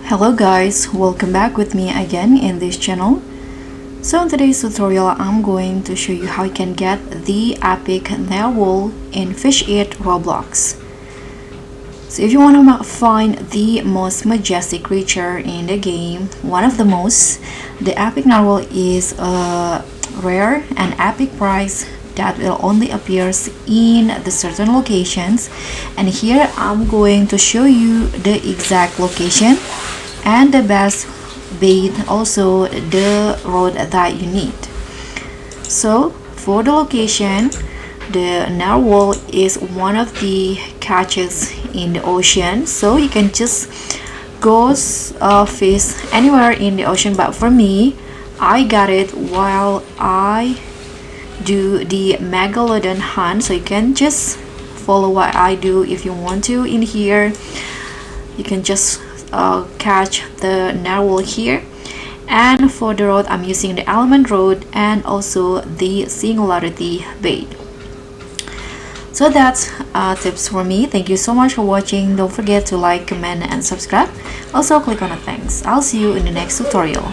Hello guys, welcome back with me again in this channel. So in today's tutorial, I'm going to show you how you can get the Epic Narwhal in Fish Eat Roblox. So if you want to find the most majestic creature in the game, one of the most, the Epic Narwhal is a rare and epic prize that will only appears in the certain locations, and here I'm going to show you the exact location and the best bait, also the road that you need. So for the location, the narwhal is one of the catches in the ocean, so you can just go fish anywhere in the ocean, but for me, I got it while I do the Megalodon hunt. So you can just follow what I do if you want to. In here you can just catch the narwhal here, and for the rod I'm using the element rod and also the singularity bait. So that's tips for me. Thank you so much for watching. Don't forget to like, comment and subscribe. Also click on the thanks. I'll see you in the next tutorial.